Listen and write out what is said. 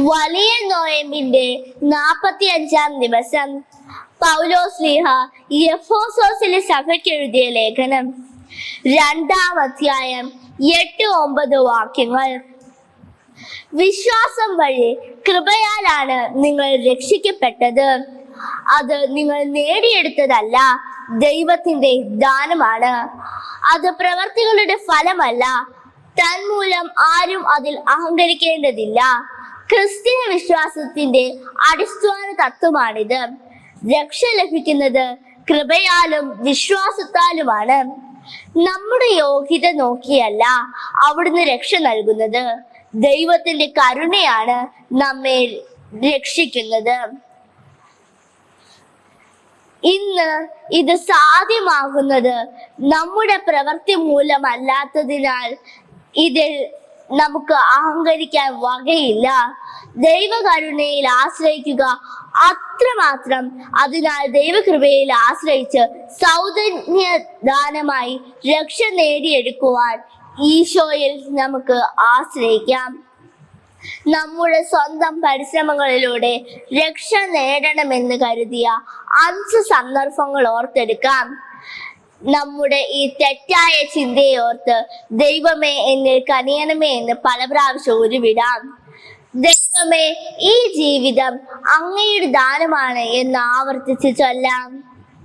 വലിയ നോയമ്പിന്റെ 45-ാം ദിവസം പൗലോസ്ലീഹ എഫെസോസിലെ സഭയ്ക്ക് എഴുതിയ ലേഖനം 2-ാം അധ്യായം 8-9 വാക്യങ്ങൾ. വിശ്വാസം വഴി കൃപയാലാണ് നിങ്ങൾ രക്ഷിക്കപ്പെട്ടത്. അത് നിങ്ങൾ നേടിയെടുത്തതല്ല, ദൈവത്തിന്റെ ദാനമാണ്. അത് പ്രവർത്തികളുടെ ഫലമല്ല, തന്മൂലം ആരും അതിൽ അഹങ്കരിക്കേണ്ടതില്ല. ക്രിസ്തീയ വിശ്വാസത്തിന്റെ അടിസ്ഥാന തത്വമാണിത്. രക്ഷ ലഭിക്കുന്നത് കൃപയാലും വിശ്വാസത്താലുമാണ്. നമ്മുടെ യോഗ്യത നോക്കിയല്ല അവിടുന്ന് രക്ഷ നൽകുന്നത്. ദൈവത്തിന്റെ കരുണയാണ് നമ്മെ രക്ഷിക്കുന്നത്. ഇന്ന് ഇത് സാധ്യമാകുന്നത് നമ്മുടെ പ്രവൃത്തി മൂലമല്ലാത്തതിനാൽ ഇതിൽ നമുക്ക് അഹങ്കരിക്കാൻ വകയില്ല. ദൈവകരുണയിൽ ആശ്രയിക്കുക അത്രമാത്രം. അതിനാൽ ദൈവകൃപയിൽ ആശ്രയിച്ച് സൗജന്യദാനമായി രക്ഷ നേടിയെടുക്കുവാൻ ഈശോയിൽ നമുക്ക് ആശ്രയിക്കാം. നമ്മുടെ സ്വന്തം പരിശ്രമങ്ങളിലൂടെ രക്ഷ നേടണമെന്ന് കരുതിയ 5 സന്ദർഭങ്ങൾ ഓർത്തെടുക്കാം. നമ്മുടെ ഈ തെറ്റായ ചിന്തയെ ഓർത്ത് ദൈവമേ എന്നിൽ കനിയണമേ എന്ന് പല പ്രാവശ്യം ഉരുവിടാം. ദൈവമേ, ഈ ജീവിതം അങ്ങയുടെ ദാനമാണ് എന്ന് ആവർത്തിച്ച് ചൊല്ലാം.